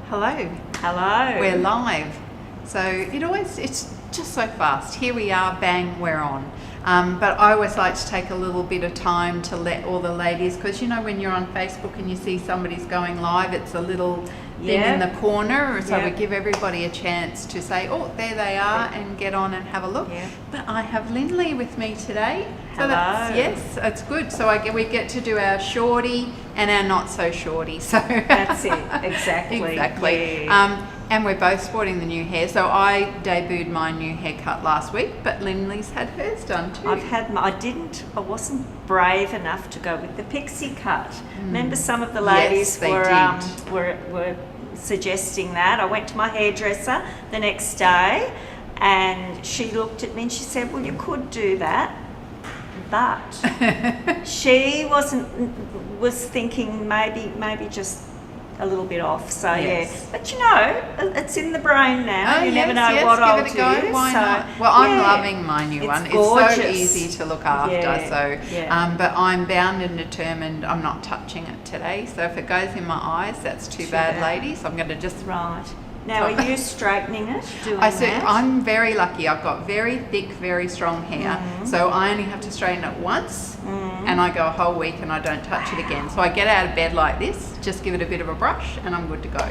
Hello. Hello. We're live. So it's just so fast. Here we are, bang, we're on. But I always like to take a little bit of time to let all the ladies, because you know when you're on Facebook and you see somebody's going live, it's a little thing in the corner, so we give everybody a chance to say, oh, there they are, and get on and have a look. But I have Linley with me today. So Hello. Yes, it's good. So we get to do our shorty and our not so shorty. So that's it, exactly. Exactly. Yeah. And we're both sporting the new hair. So I debuted my new haircut last week, but Linley's had hers done too. I wasn't brave enough to go with the pixie cut. Remember some of the ladies were suggesting that. I went to my hairdresser the next day and she looked at me and she said, well, you could do that. But she was thinking maybe just a little bit off, so but you know, it's in the brain now. You never know what I'll do. Why not? Well, I'm loving my new one. Gorgeous. It's so easy to look after. But I'm bound and determined. I'm not touching it today. So if it goes in my eyes, that's too bad, ladies. I'm going to just Now, are you straightening it? I'm very lucky. I've got very thick, very strong hair. So I only have to straighten it once and I go a whole week and I don't touch it again. So I get out of bed like this, just give it a bit of a brush and I'm good to go.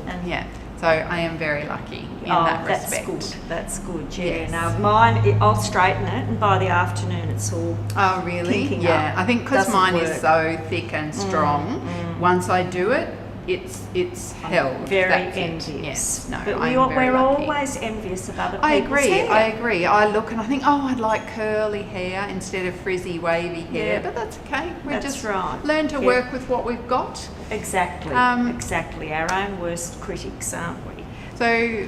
And so I am very lucky in that respect. That's good, Yes. Now, mine, I'll straighten it and by the afternoon it's all pinking up. I think because mine is so thick and strong, once I do it, it's held. Very envious. Yes, no, but we're always envious of other people's hair. I agree. I look and I think, oh, I'd like curly hair instead of frizzy, wavy hair. But that's okay. We just learn to work with what we've got. Exactly. Exactly. Our own worst critics, aren't we? So,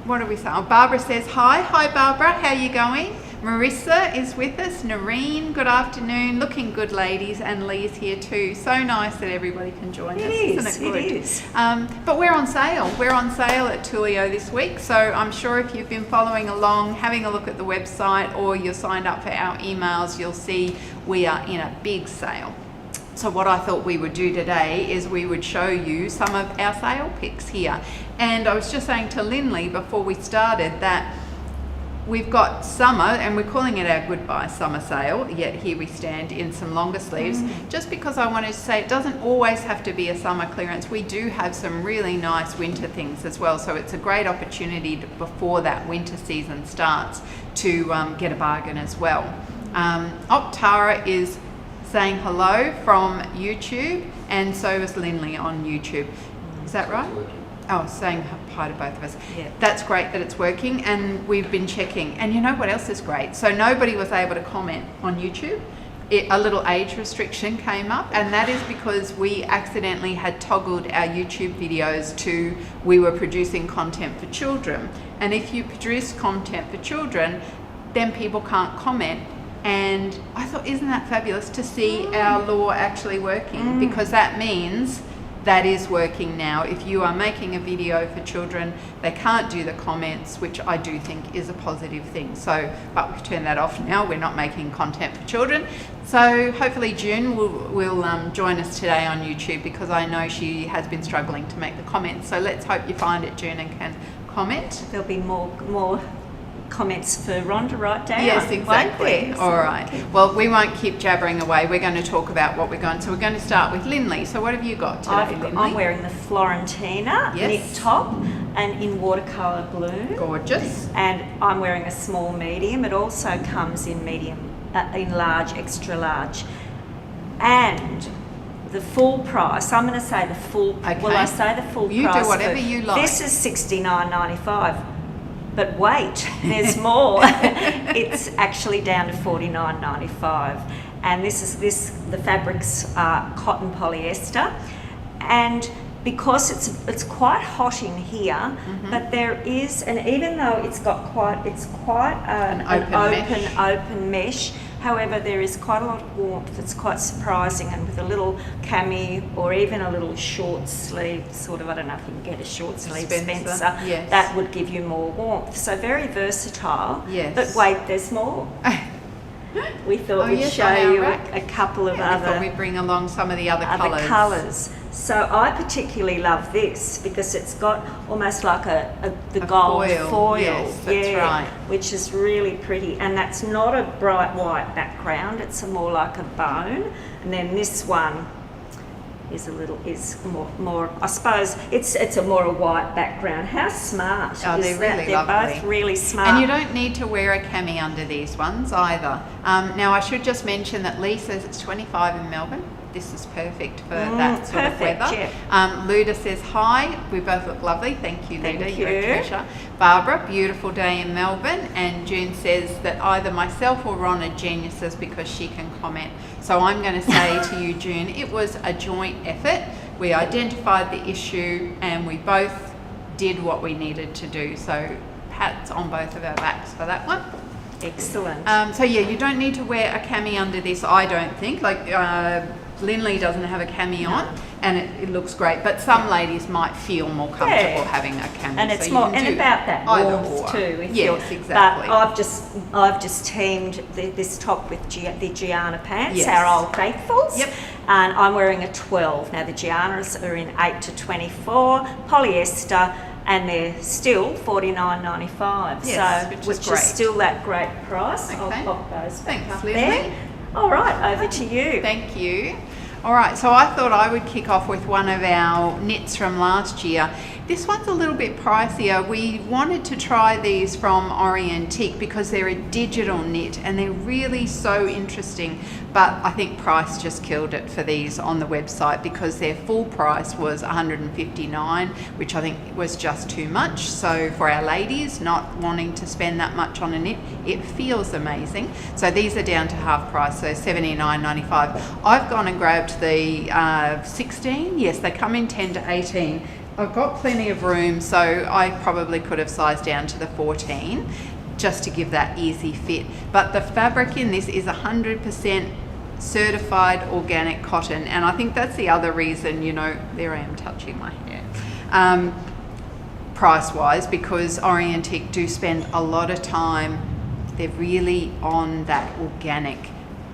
what do we say? Oh, Barbara says hi. Hi, Barbara. How are you going? Marissa is with us. Noreen, good afternoon. Looking good, ladies, and Lee's here too. So nice that everybody can join us, isn't it good? It is. But we're on sale. We're on sale at Tulio this week. So I'm sure if you've been following along, having a look at the website, or you're signed up for our emails, you'll see we are in a big sale. So what I thought we would do today is we would show you some of our sale picks here. And I was just saying to Linley before we started that we've got summer, and we're calling it our goodbye summer sale, yet here we stand in some longer sleeves. Just because I wanted to say it doesn't always have to be a summer clearance. We do have some really nice winter things as well, so it's a great opportunity before that winter season starts to get a bargain as well. Tara is saying hello from YouTube, and so is Linley on YouTube. Is that right? Oh, saying hi to both of us. Yeah. That's great that it's working, and we've been checking. And you know what else is great? So nobody was able to comment on YouTube. A little age restriction came up, and that is because we accidentally had toggled our YouTube videos to we were producing content for children. And if you produce content for children, then people can't comment. And I thought, isn't that fabulous to see our law actually working? Because that means that is working now. If you are making a video for children, they can't do the comments, which I do think is a positive thing. So, but we've turned that off now. We're not making content for children. So hopefully June will join us today on YouTube, because I know she has been struggling to make the comments. So let's hope you find it, June, and can comment. There'll be more comments for Rhonda, right, Dan? Yes, exactly. All right. Well, we won't keep jabbering away. We're going to talk about what we're going. So we're going to start with Linley. So what have you got today, Linley? I'm wearing the Florentina knit top and in watercolour blue. Gorgeous. And I'm wearing a small medium. It also comes in medium, in large, extra large. And the full price, I'm going to say the full, well, I say the full price. You do whatever you like. This is $69.95. But wait, there's more. It's actually down to $49.95, and the fabrics are cotton polyester, and because it's quite hot in here, but there is, and even though it's quite an open mesh. However, there is quite a lot of warmth. It's quite surprising, and with a little cami or even a little short sleeve, sort of, I don't know if you can get a short sleeve Spencer, that would give you more warmth. So very versatile. Yes. But wait, there's more. We thought we'd show you a couple of other. We thought we'd bring along some of the other colours. So I particularly love this because it's got almost like the gold foil. Yes, that's right. Which is really pretty, and that's not a bright white background. It's more like a bone, and then this one is more. I suppose it's a more a white background. How smart! Oh, is they're that? really They're lovely. both really smart. And you don't need to wear a cami under these ones either. Now I should just mention that Lee says it's 25 in Melbourne. This is perfect for that sort of weather. Yeah. Luda says hi. We both look lovely. Thank you, Luda. Thank You're a you. treasure. Barbara, beautiful day in Melbourne. And June says that either myself or Ron are geniuses because she can comment. So I'm going to say to you, June, it was a joint effort. We identified the issue and we both did what we needed to do. So pats on both of our backs for that one. Excellent. So yeah, you don't need to wear a cami under this, I don't think. Like Linley doesn't have a cami on, and it looks great. But some ladies might feel more comfortable having a cami. And it's so more and about that warmth too. Yes, exactly. But I've just teamed this top with the Gianna pants, Yes. our old faithfuls. Yep. And I'm wearing a 12 now. The Giannas are in 8 to 24 polyester. And they're still $49.95. Yes, which is still that great price. Okay. I'll pop those back Thanks, up Linley. there. All right, over to you. Thank you. All right, so I thought I would kick off with one of our knits from last year. This one's a little bit pricier. We wanted to try these from Orientique because they're a digital knit and they're really so interesting. But I think price just killed it for these on the website because their full price was $159, which I think was just too much. So for our ladies not wanting to spend that much on a knit, it feels amazing. So these are down to half price, so $79.95. I've gone and grabbed the 16. Yes, they come in 10 to 18. I've got plenty of room, so I probably could have sized down to the 14 just to give that easy fit. But the fabric in this is 100% certified organic cotton, and I think that's the other reason, you know, there I am touching my hair, price-wise, because Orientique do spend a lot of time, they're really on that organic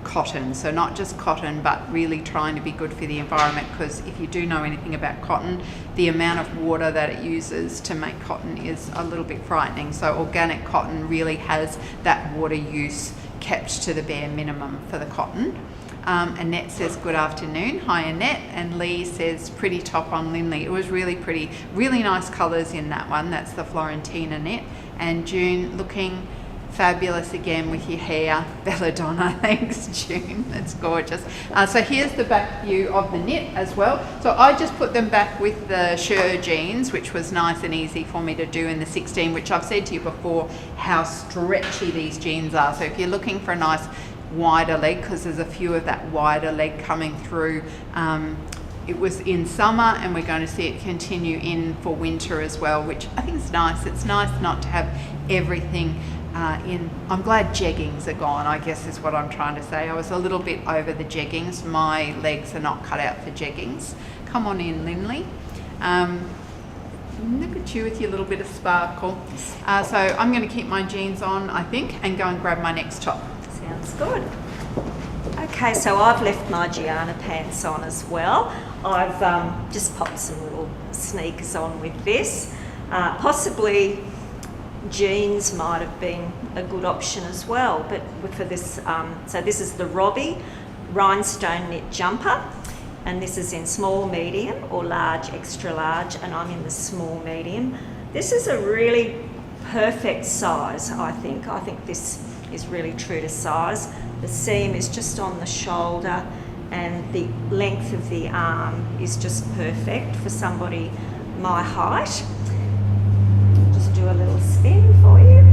cotton, so not just cotton but really trying to be good for the environment, because if you do know anything about cotton, the amount of water that it uses to make cotton is a little bit frightening. So organic cotton really has that water use kept to the bare minimum for the cotton. Annette says good afternoon. Hi Annette. And Lee says pretty top on Linley. It was really pretty, really nice colours in that one. That's the Florentina knit. And June looking fabulous again with your hair. Belladonna, thanks June, that's gorgeous. So here's the back view of the knit as well. So I just put them back with the Sher jeans, which was nice and easy for me to do in the 16, which I've said to you before how stretchy these jeans are. So if you're looking for a nice wider leg, because there's a few of that wider leg coming through, it was in summer and we're going to see it continue in for winter as well, which I think is nice. It's nice not to have everything in. I'm glad jeggings are gone, I guess is what I'm trying to say. I was a little bit over the jeggings. My legs are not cut out for jeggings. Come on in, Linley. Look at you with your little bit of sparkle. So I'm going to keep my jeans on, I think, and go and grab my next top. Sounds good. Okay, so I've left my Gianna pants on as well. I've just popped some little sneakers on with this. Possibly jeans might have been a good option as well, but for this, so this is the Robbie rhinestone knit jumper, and this is in small, medium, or large, extra large, and I'm in the small, medium. This is a really perfect size, I think. I think this is really true to size. The seam is just on the shoulder, and the length of the arm is just perfect for somebody my height. Just do a little spin for you.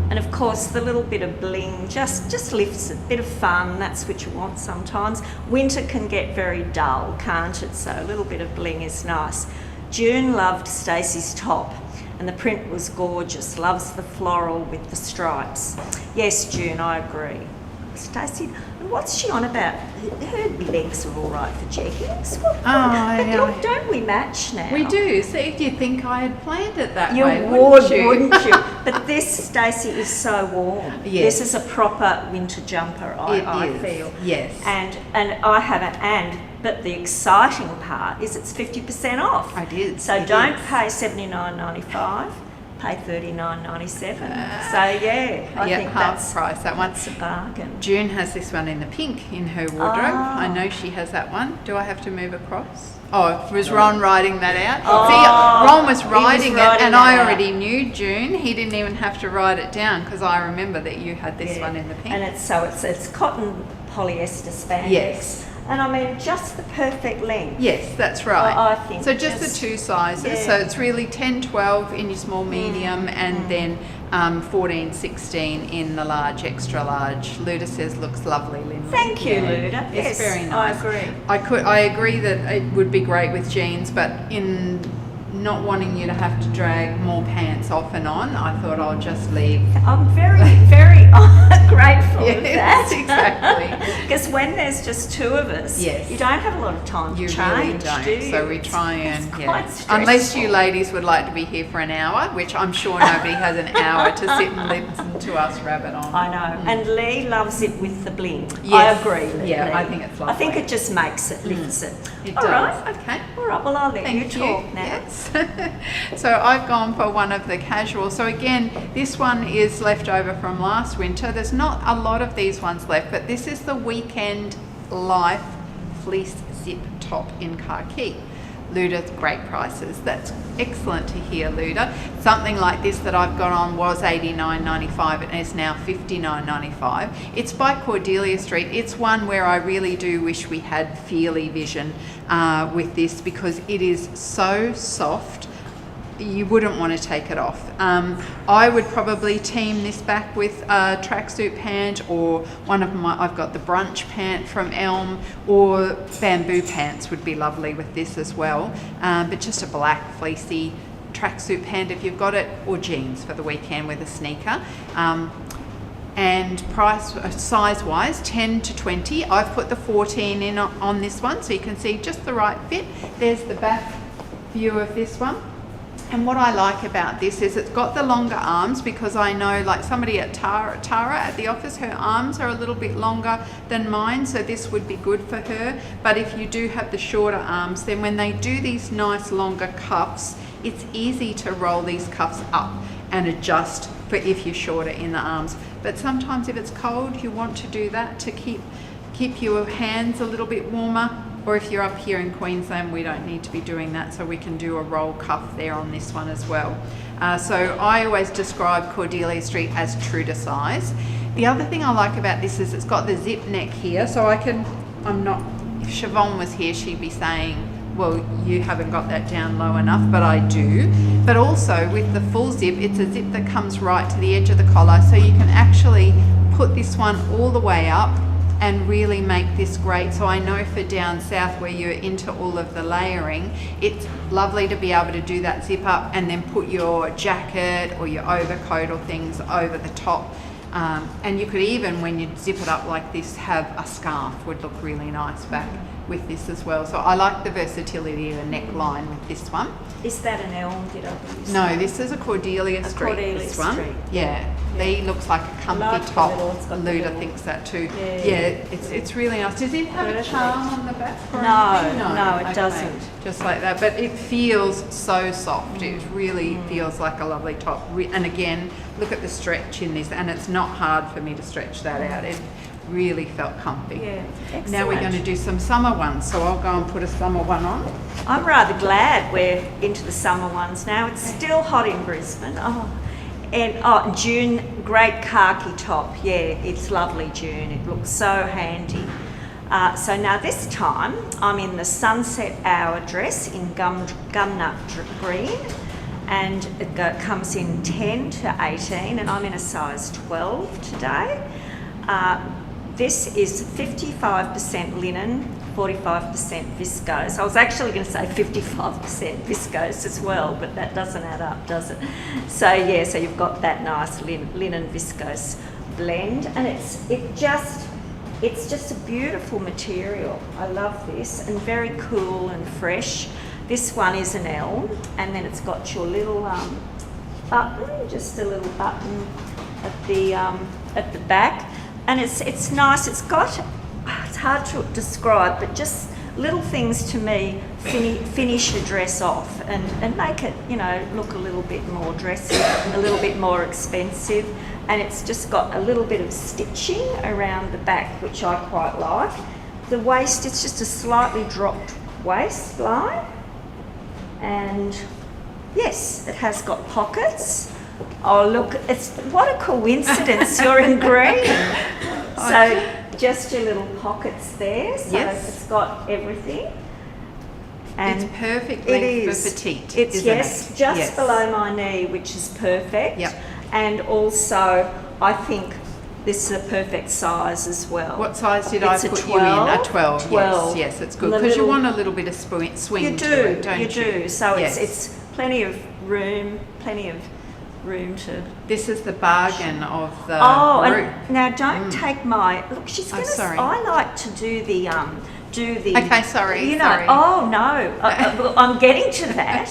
And of course the little bit of bling just lifts a bit of fun. That's what you want sometimes. Winter can get very dull, can't it? So a little bit of bling is nice. June loved Stacey's top, and the print was gorgeous. Loves the floral with the stripes. Yes, June, I agree. Stacey, what's she on about? Her legs are all right for jeggings. But don't we match now? We do. See, if you think I had planned it that You way, would, wouldn't you? But this, Stacey, is so warm. Yes. This is a proper winter jumper, I is. feel. Yes. And I haven't, and But the exciting part is it's 50% off. I did. So It don't is. pay $79.95, pay $39.97. So yeah, I Yeah, think half that's price, that one. that's a bargain. June has this one in the pink in her wardrobe. Ah. I know she has that one. Do I have to move across? Oh, was Ron writing that out? Oh, See, Ron was he was writing it, writing and that I out. already knew June. He didn't even have to write it down because I remember that you had this Yeah. one in the pink. And it's cotton polyester spandex. Yes. And I mean, just the perfect length. Yes, that's right. I think so. Just just- the two sizes. yeah. So it's really 10, 12 in your small, medium, and then 14, 16 in the large, extra large. Luda says looks lovely, Linley. Thank you, Yeah. Luda. It's Yes, very I nice. agree. I agree that it would be great with jeans, but in not wanting you to have to drag more pants off and on, I thought I'll just leave. I'm very, very grateful of Yes, that. exactly. Because when there's just two of us, Yes. you don't have a lot of time You to really change, don't. do you? So we try and, it's yeah. quite Unless stressful. you ladies would like to be here for an hour, which I'm sure nobody has an hour to sit and listen to us rabbit on. I know. And Lee loves it with the bling. I Yes. agree, Lee. Yeah, I think it's I think lovely. it just makes it, lifts it. It All does. right. Okay. All right, well, I'll let Thank you talk now. Yes. So I've gone for one of the casual. So again, this one is left over from last winter. There's not a lot of these ones left, but this is the Weekend Life fleece zip top in khaki. Luda's great prices. That's excellent to hear, Luda. Something like this that I've got on was $89.95 and is now $59.95. It's by Cordelia Street. It's one where I really do wish we had Feely Vision with this because it is so soft. You wouldn't want to take it off. I would probably team this back with a tracksuit pant or one of my, I've got the brunch pant from Elm, or bamboo pants would be lovely with this as well. But just a black fleecy tracksuit pant if you've got it, or jeans for the weekend with a sneaker. And price, size wise, 10 to 20. I've put the 14 in on this one so you can see just the right fit. There's the back view of this one. And what I like about this is it's got the longer arms, because I know, like somebody at Tara at the office, her arms are a little bit longer than mine, so this would be good for her. But if you do have the shorter arms, then when they do these nice longer cuffs, it's easy to roll these cuffs up and adjust for if you're shorter in the arms. But sometimes if it's cold, you want to do that to keep your hands a little bit warmer. Or if you're up here in Queensland, we don't need to be doing that, so we can do a roll cuff there on this one as well. So I always describe Cordelia Street as true to size. The other thing I like about this is it's got the zip neck here, so if Siobhan was here, she'd be saying, well, you haven't got that down low enough, but I do. But also with the full zip, it's a zip that comes right to the edge of the collar, so you can actually put this one all the way up and really make this great. So I know for down south where you're into all of the layering, it's lovely to be able to do that zip up and then put your jacket or your overcoat or things over the top. And you could even, when you zip it up like this, have a scarf, would look really nice back with this as well. So I like the versatility of the neckline with this one. Is that an Elm, did I use? No, this is a Cordelia Street. Cordelia this one. Street. Yeah. Lee looks like a comfy Like the top. little- it's got the Luda little- thinks that too. Yeah. It's really nice. Does it have a Perfect. charm on the back? Or No, anything? no, it Okay. doesn't. Just like that, but it feels so soft. It really feels like a lovely top. And again, look at the stretch in this, and it's not hard for me to stretch that out. It really felt comfy. Yeah, excellent. Now we're going to do some summer ones, so I'll go and put a summer one on. I'm rather glad we're into the summer ones now. It's still hot in Brisbane. And June, great khaki top. Yeah, it's lovely, June. It looks so handy. So now this time I'm in the sunset hour dress in gumnut green, and it comes in 10 to 18, and I'm in a size 12 today. This is 55% linen, 45% viscose. I was actually going to say 55% viscose as well, but that doesn't add up, does it? So yeah, so you've got that nice linen viscose blend, and it's just a beautiful material. I love this, and very cool and fresh. This one is an Elm, and then it's got your little button, just a little button at the back. And it's nice. It's hard to describe, but just little things to me finish a dress off and make it, you know, look a little bit more dressy, a little bit more expensive. And it's just got a little bit of stitching around the back, which I quite like. The waist, it's just a slightly dropped waistline. And yes, it has got pockets. Oh look, what a coincidence, you're in green. So just your little pockets there, so yes. It's got everything. And it's perfect length for petite, it's isn't yes, it? just yes. below my knee, which is perfect. Yep. And also, I think this is a perfect size as well. What size did I It's a put 12, you in? A 12. 12. Yes, it's good because you want a little bit of swing You to do, it, don't you? you do. So yes. it's plenty of room to. This is the bargain of the And group. now don't take my look. She's gonna. sorry. I like to do the. Okay, sorry. You know. Sorry. Oh no, well, I'm getting to that.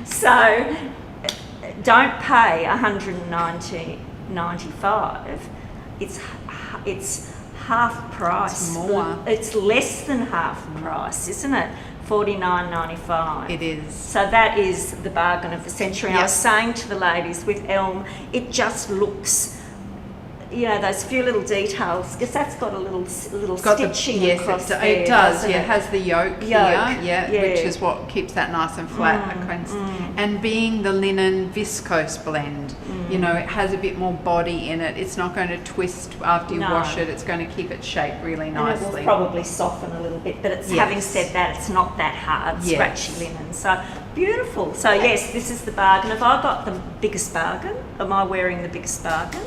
So, don't pay $190.95. It's half price. It's more. It's less than half price, isn't it? $49.95. It is. So that is the bargain of the century. And I was saying to the ladies with Elm, it just looks, you know, those few little details, because that's got a little stitching across there. It does. doesn't Yeah, it? it has the yoke here, which is what keeps that nice and flat. And being the linen viscose blend, you know, it has a bit more body in it. It's not going to twist after you wash it. It's going to keep its shape really nicely. And it will probably soften a little bit, but it's having said that, it's not that hard, scratchy linen. So beautiful. So yes, this is the bargain. Have I got the biggest bargain? Am I wearing the biggest bargain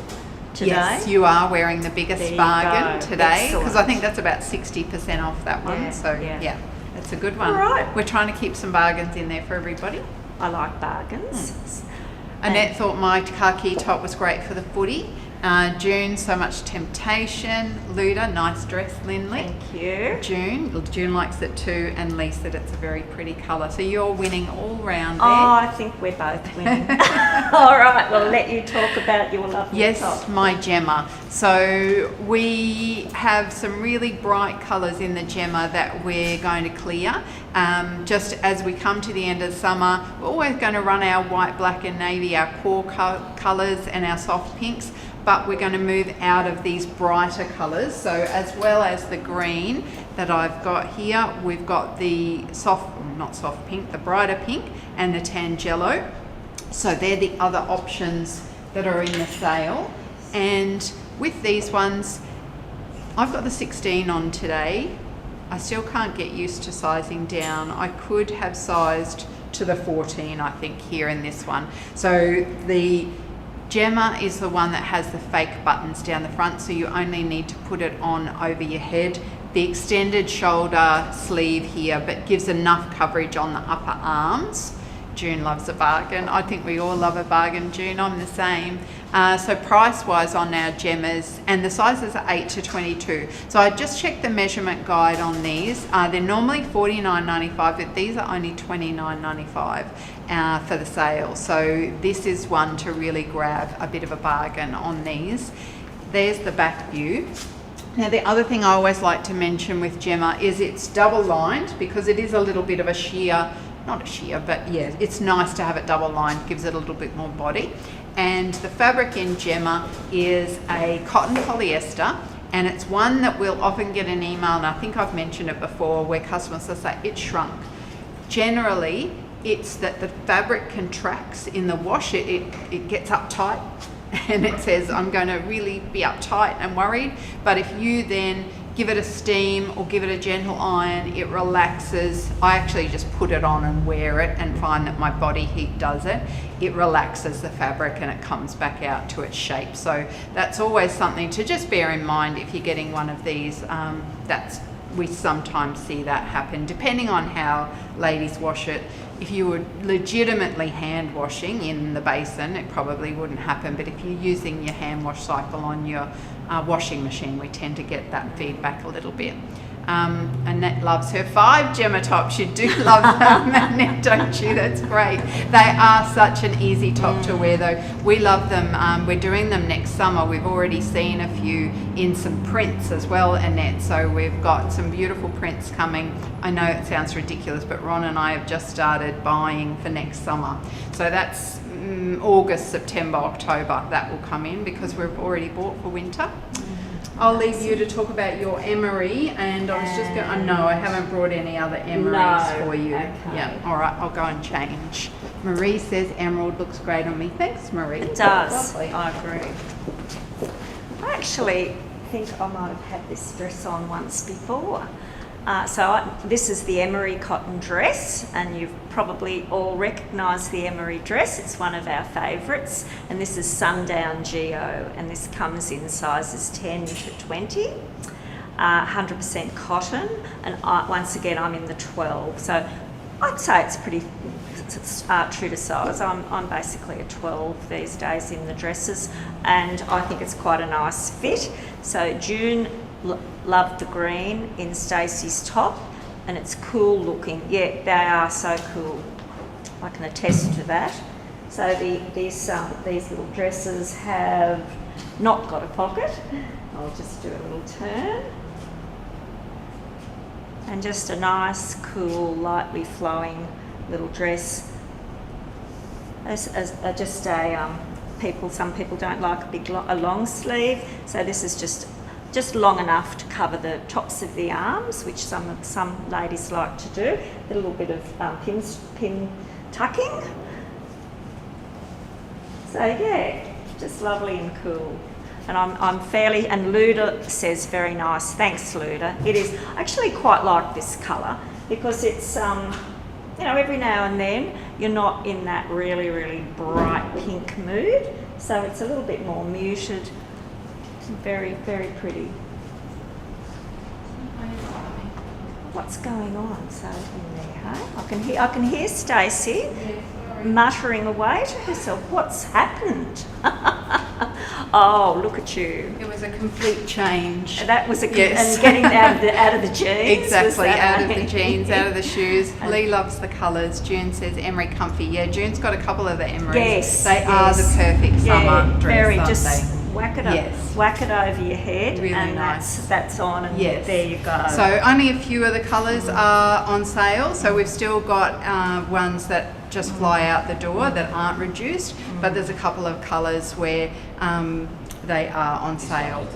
today? Yes, you are wearing the biggest bargain today, because I Excellent. think that's about 60% off that one. Yeah, So yeah. it's a good one. All right. We're trying to keep some bargains in there for everybody. I like bargains. Annette thought my khaki top was great for the footy. June, so much temptation. Luda, nice dress, Linley. Thank you. June likes it too, and Lee said it's a very pretty colour. So you're winning all round there. Oh, I think we're both winning. All right, well, let you talk about your lovely Yes, top. my Gemma. So we have some really bright colours in the Gemma that we're going to clear. Just as we come to the end of summer, we're always going to run our white, black and navy, our core colours and our soft pinks, but we're going to move out of these brighter colours. So as well as the green that I've got here, we've got the not soft pink, the brighter pink and the Tangelo. So they're the other options that are in the sale. And with these ones, I've got the 16 on today. I still can't get used to sizing down. I could have sized to the 14, I think, here in this one. So the Gemma is the one that has the fake buttons down the front, so you only need to put it on over your head. The extended shoulder sleeve here, but gives enough coverage on the upper arms. June loves a bargain. I think we all love a bargain, June. I'm the same. So price-wise on our Gemmas, and the sizes are 8 to 22. So I just checked the measurement guide on these. They're normally $49.95, but these are only $29.95 for the sale. So this is one to really grab a bit of a bargain on these. There's the back view. Now the other thing I always like to mention with Gemma is it's double lined, because it is a little bit of a sheer, not a sheer, but yeah, it's nice to have it double lined, gives it a little bit more body. And the fabric in Gemma is a cotton polyester, and it's one that we'll often get an email, and I think I've mentioned it before, where customers will say it shrunk. Generally, it's that the fabric contracts in the wash, it gets uptight, and it says I'm going to really be uptight and worried. But if you then give it a steam or give it a gentle iron, it relaxes. I actually just put it on and wear it and find that my body heat does it. It relaxes the fabric and it comes back out to its shape. So that's always something to just bear in mind if you're getting one of these. We sometimes see that happen depending on how ladies wash it. If you were legitimately hand washing in the basin, it probably wouldn't happen. But if you're using your hand wash cycle on your washing machine, we tend to get that feedback a little bit. Annette loves her 5 gemma tops. You do love them, Annette, don't you? That's great. They are such an easy top to wear, though. We love them. We're doing them next summer. We've already seen a few in some prints as well, Annette. So we've got some beautiful prints coming. I know it sounds ridiculous, but Ron and I have just started buying for next summer. So that's August, September, October. That will come in because we've already bought for winter. I'll leave you to talk about your emery, and I was just going. Oh, no, I haven't brought any other emeries for you. Okay. Yeah, all right, I'll go and change. Marie says emerald looks great on me. Thanks, Marie. It does. Lovely. I agree. I actually think I might have had this dress on once before. This is the emery cotton dress, and you've probably all recognised the emery dress. It's one of our favourites, and this is Sundown Geo, and this comes in sizes 10 to 20, 100% cotton, and once again I'm in the 12, so I'd say it's pretty true to size. I'm basically a 12 these days in the dresses, and I think it's quite a nice fit. So June loved the green in Stacey's top, and it's cool looking. Yeah, they are so cool. I can attest to that. So these little dresses have not got a pocket. I'll just do a little turn. And just a nice, cool, lightly flowing little dress. Some people don't like a long sleeve, so this is just long enough to cover the tops of the arms, which some ladies like to do. A little bit of pin tucking. So yeah, just lovely and cool. And I'm fairly, and Luda says very nice. Thanks, Luda. It is, I actually quite like this colour because it's, every now and then you're not in that really, really bright pink mood. So it's a little bit more muted. Very, very pretty. What's going on? So in there, hey? I can hear Stacey muttering away to herself. What's happened? Oh, look at you! It was a complete change. That was and getting out of the jeans. Exactly, out of the jeans, out of the shoes. Lee loves the colours. June says emery comfy. Yeah, June's got a couple of the emerys. Yes, they are the perfect summer dress. Very, aren't just they? Whack it over your head, really and nice. that's on, and there you go. So only a few of the colours are on sale. So we've still got ones that just fly out the door that aren't reduced, but there's a couple of colours where they are on sale.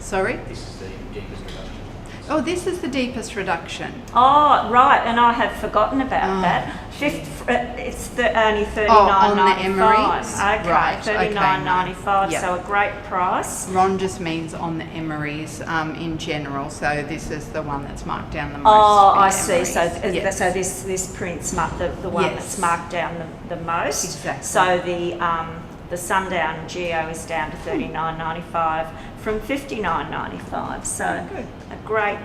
Sorry? This is the deepest reduction. Oh, this is the deepest reduction. Oh, right, and I have forgotten about that. It's only $39.95. On the emerys? Okay, Right, $39.95, Yep. so a great price. Ron just means on the emerys in general, so this is the one that's marked down the most. Oh, for I the see. So, emerys. Yes. so this print's the one Yes. that's marked down the most. Exactly. So the Sundown Geo is down to $39.95 from $59.95. So Good. a great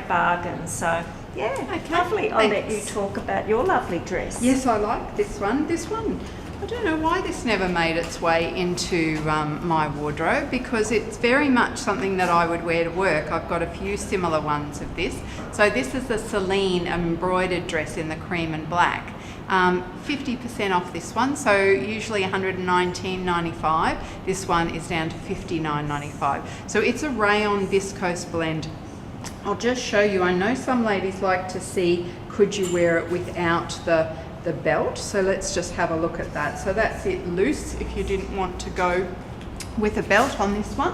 bargain. So yeah, Okay, lovely. I'll let you thanks. talk about your lovely dress. Yes, I like this one. This one, I don't know why this never made its way into my wardrobe, because it's very much something that I would wear to work. I've got a few similar ones of this. So this is the Celine embroidered dress in the cream and black. 50% off this one, so usually $119.95. This one is down to $59.95. So it's a rayon viscose blend. I'll just show you. I know some ladies like to see, could you wear it without the belt? So let's just have a look at that. So that's it loose if you didn't want to go with a belt on this one.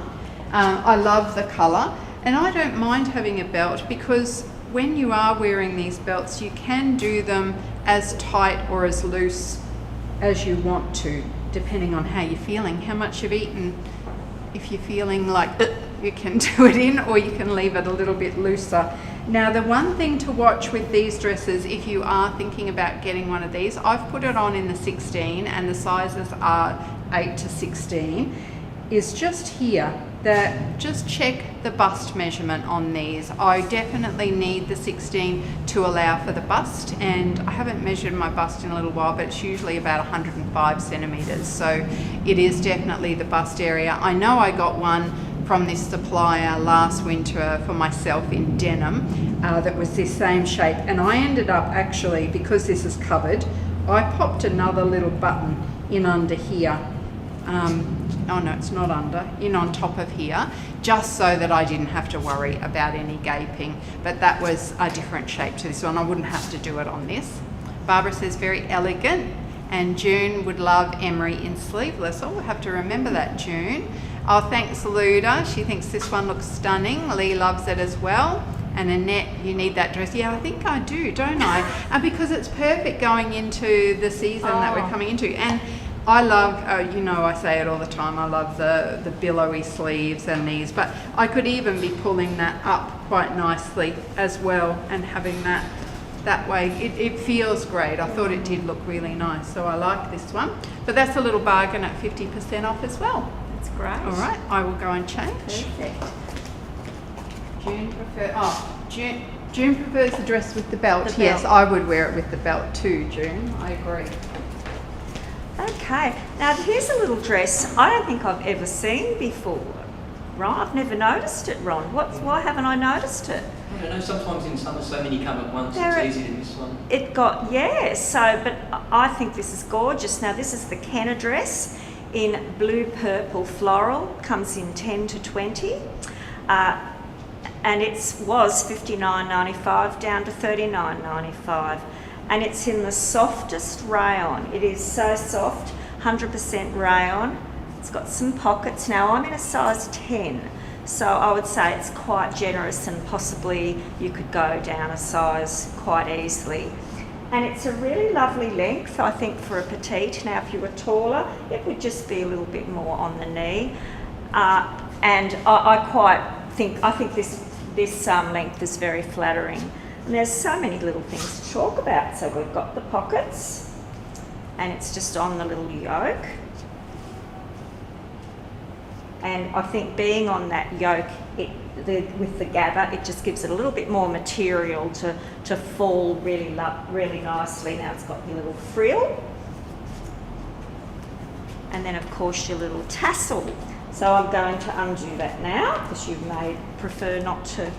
I love the colour, and I don't mind having a belt, because when you are wearing these belts, you can do them as tight or as loose as you want to, depending on how you're feeling, how much you've eaten. If you're feeling like you can do it in, or you can leave it a little bit looser. Now, the one thing to watch with these dresses, if you are thinking about getting one of these, I've put it on in the 16 and the sizes are 8 to 16, is just here. Just check the bust measurement on these. I definitely need the 16 to allow for the bust, and I haven't measured my bust in a little while, but it's usually about 105 centimetres, so it is definitely the bust area. I know I got one from this supplier last winter for myself in denim that was this same shape, and I ended up actually, because this is covered, I popped another little button in under here. Oh no, it's not under, in on top of here, just so that I didn't have to worry about any gaping. But that was a different shape to this one. I wouldn't have to do it on this. Barbara says very elegant, and June would love emery in sleeveless. Oh, we'll have to remember that, June. Oh, thanks, Luda. She thinks this one looks stunning. Lee loves it as well. And Annette, you need that dress. Yeah, I think I do, don't I? And because it's perfect going into the season that we're coming into. And I love, you know, I say it all the time, I love the billowy sleeves and these, but I could even be pulling that up quite nicely as well and having that way. It feels great. I thought it did look really nice, so I like this one. But that's a little bargain at 50% off as well. That's great. All right, I will go and change. Perfect. June prefers the dress with the belt. Yes, I would wear it with the belt too, June. I agree. Okay, now here's a little dress I don't think I've ever seen before. Ron, I've never noticed it, Ron. Why haven't I noticed it? I don't know, sometimes in summer so many come at once, it's easier than this one. But I think this is gorgeous. Now this is the Kenner dress in blue purple floral, comes in 10 to 20. And it was $59.95 down to $39.95. And it's in the softest rayon. It is so soft, 100% rayon. It's got some pockets. Now I'm in a size 10, so I would say it's quite generous, and possibly you could go down a size quite easily. And it's a really lovely length, I think, for a petite. Now if you were taller, it would just be a little bit more on the knee. And I think this length is very flattering. And there's so many little things to talk about. So we've got the pockets, and it's just on the little yoke. And I think being on that yoke with the gather, it just gives it a little bit more material to fall really nicely. Now it's got your little frill. And then of course your little tassel. So I'm going to undo that now, because you may prefer not to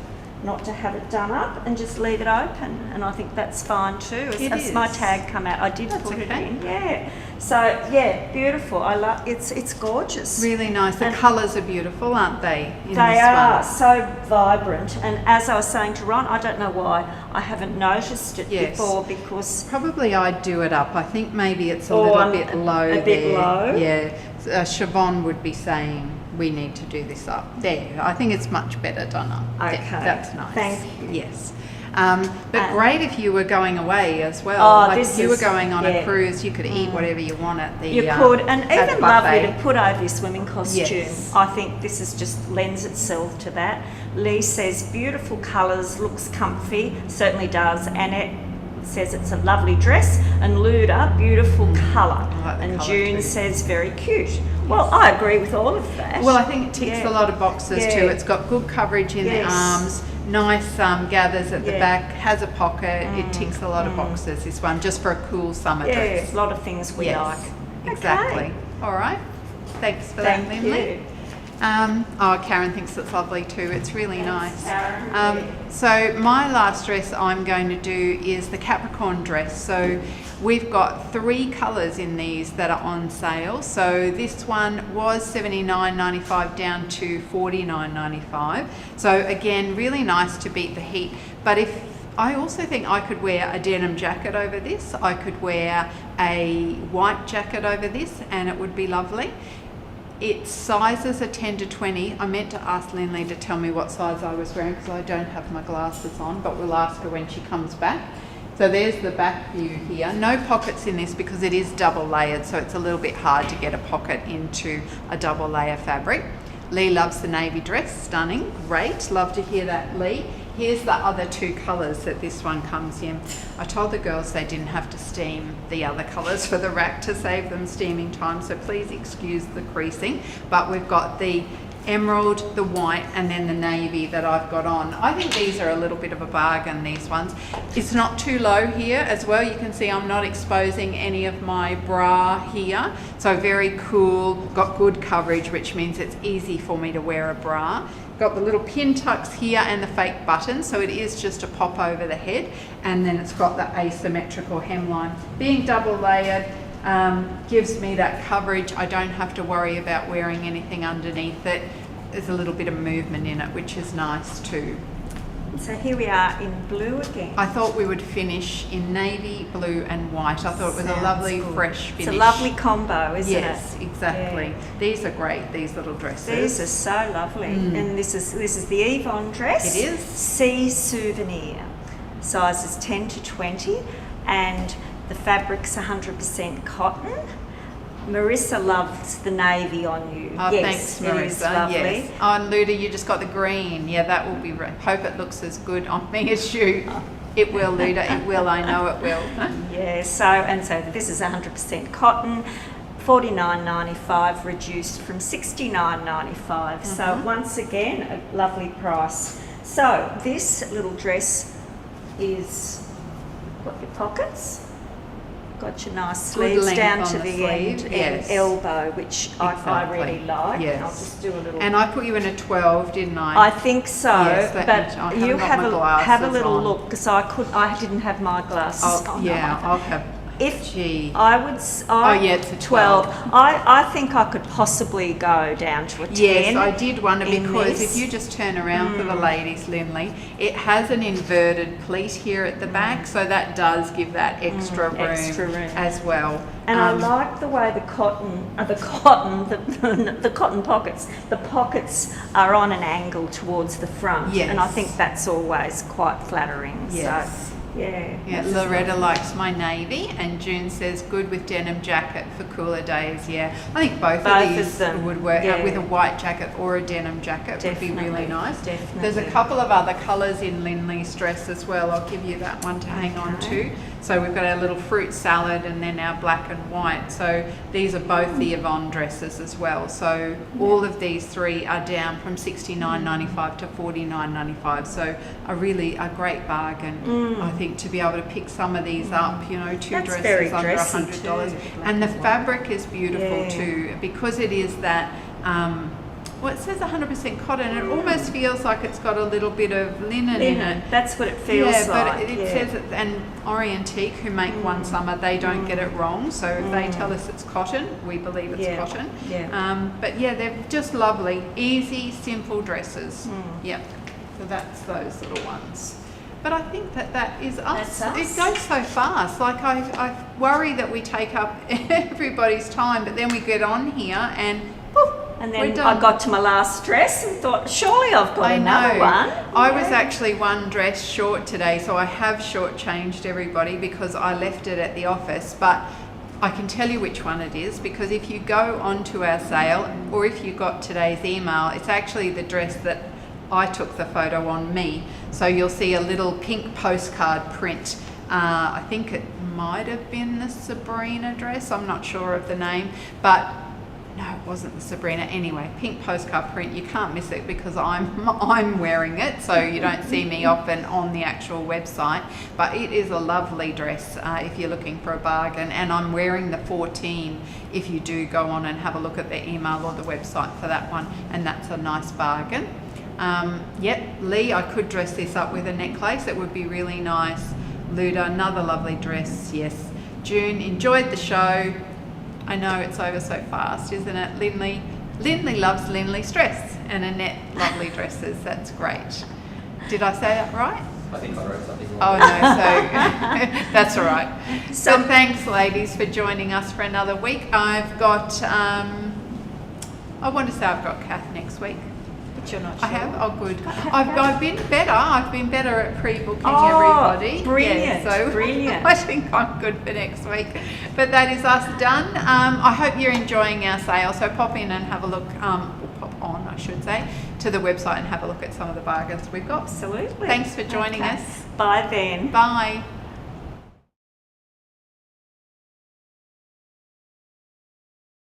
have it done up and just leave it open, and I think that's fine too. As my tag come out, I did put it in. Yeah. So yeah, beautiful. I love it's gorgeous. Really nice. The colours are beautiful, aren't they? They are so vibrant. And as I was saying to Ron, I don't know why I haven't noticed it before, because probably I'd do it up. I think maybe it's a little bit low. A bit low. Yeah. Siobhan would be saying we need to do this up. There, I think it's much better done up. Okay. That's nice. Thank you. Yes. But great if you were going away as well. If you were going on a cruise, you could eat whatever you want at the You could, and even lovely buffet. to put over your swimming costume. Yes. I think this is just lends itself to that. Lee says beautiful colours, looks comfy, certainly does, and it says it's a lovely dress. And Luda, beautiful colour. Like and colour June too. says very cute. Well, I agree with all of that. Well, I think it ticks a lot of boxes too. It's got good coverage in the arms, nice gathers at the back, has a pocket. It ticks a lot of boxes, this one, just for a cool summer dress. A lot of things we like. Exactly. Okay. All right. Thanks for that, Linley. Karen thinks it's lovely too. It's really nice. So my last dress I'm going to do is the Capricorn dress. So we've got 3 colours in these that are on sale. So this one was $79.95 down to $49.95. So again, really nice to beat the heat. But I also think I could wear a denim jacket over this. I could wear a white jacket over this, and it would be lovely. Its sizes are 10 to 20. I meant to ask Linley to tell me what size I was wearing, because I don't have my glasses on, but we'll ask her when she comes back. So there's the back view here. No pockets in this because it is double layered, so it's a little bit hard to get a pocket into a double layer fabric. Lee loves the navy dress, stunning, great. Love to hear that, Lee. Here's the other 2 colours that this one comes in. I told the girls they didn't have to steam the other colours for the rack to save them steaming time, so please excuse the creasing. But we've got the emerald, the white, and then the navy that I've got on. I think these are a little bit of a bargain, these ones. It's not too low here as well. You can see I'm not exposing any of my bra here. So very cool, got good coverage, which means it's easy for me to wear a bra. Got the little pin tucks here and the fake button, so it is just a pop over the head, and then it's got the asymmetrical hemline. Being double layered gives me that coverage. I don't have to worry about wearing anything underneath it. There's a little bit of movement in it, which is nice too. So here we are in blue again. I thought we would finish in navy, blue and white. I thought it was a lovely fresh finish. It's a lovely combo, isn't it? Yes, exactly. Yeah. These are great, these little dresses. These are so lovely. And this is the Yvonne dress. It is. Sea Souvenir. Sizes 10 to 20, and the fabric's 100% cotton. Marissa loves the navy on you. Oh, yes, thanks, Marissa. It is lovely. Yes. Oh, and Luda, you just got the green. Yeah, that will be. Hope it looks as good on me as you. It will, Luda. It will. I know it will. Yeah. So this is 100% cotton. $49.95 reduced from $69.95. So once again, a lovely price. So this little dress is got your pockets. Got your nice sleeves down to the end and elbow, which I really like. Yes. I'll just do a little. And I put you in a 12, didn't I? I think so, yes, but you have a little look, because I didn't have my glasses on. Yeah, I'll have. I would. It's a 12. I think I could possibly go down to a 10. Yes, I did wonder, because if you just turn around for the ladies, Linley, it has an inverted pleat here at the back, so that does give that extra room as well. And I like the way the cotton pockets. The pockets are on an angle towards the front, and I think that's always quite flattering. Yes. So, yeah. Loretta likes my navy, and June says good with denim jacket for cooler days. Yeah, I think both of these would work with a white jacket or a denim jacket. Would be really nice. Definitely. There's a couple of other colours in Linley's dress as well. I'll give you that one to hang on to. So we've got our little fruit salad and then our black and white. So these are both the Yvonne dresses as well. So all of these three are down from $69.95 to $49.95. So a great bargain. I think, to be able to pick some of these up, two dresses under $100. And the fabric is beautiful too, because it is that, it says 100% cotton. It almost feels like it's got a little bit of linen in it. That's what it feels like. But it says it, and Orientique, who make One Summer, they don't get it wrong. So if they tell us it's cotton, we believe it's cotton. But they're just lovely, easy, simple dresses. Yep. So that's those little ones. But I think that is us. It goes so fast. Like I worry that we take up everybody's time, but then we get on here and poof. And then I got to my last dress and thought, surely I've got another one. I was actually one dress short today, so I have shortchanged everybody because I left it at the office. But I can tell you which one it is, because if you go onto our sale, or if you got today's email, it's actually the dress that I took the photo on me. So you'll see a little pink postcard print. I think it might have been the Sabrina dress. I'm not sure of the name, but no, it wasn't the Sabrina. Anyway, pink postcard print. You can't miss it because I'm wearing it, so you don't see me often on the actual website. But it is a lovely dress if you're looking for a bargain, and I'm wearing the 14 if you do go on and have a look at the email or the website for that one, and that's a nice bargain. Lee, I could dress this up with a necklace. It would be really nice. Luda, another lovely dress. Yes. June, enjoyed the show. I know it's over so fast, isn't it? Linley loves Linley's dress, and Annette, lovely dresses. That's great. Did I say that right? I think I wrote something wrong. Oh no, so that's all right. So thanks, ladies, for joining us for another week. I've got, I want to say I've got Kath next week. You're not sure. I have? Oh, good. I've been better. I've been better at pre-booking everybody. Brilliant. Brilliant. I think I'm good for next week. But that is us done. I hope you're enjoying our sale. So pop in and have a look, or pop on, I should say, to the website and have a look at some of the bargains we've got. Absolutely. Thanks for joining us. Bye then. Bye.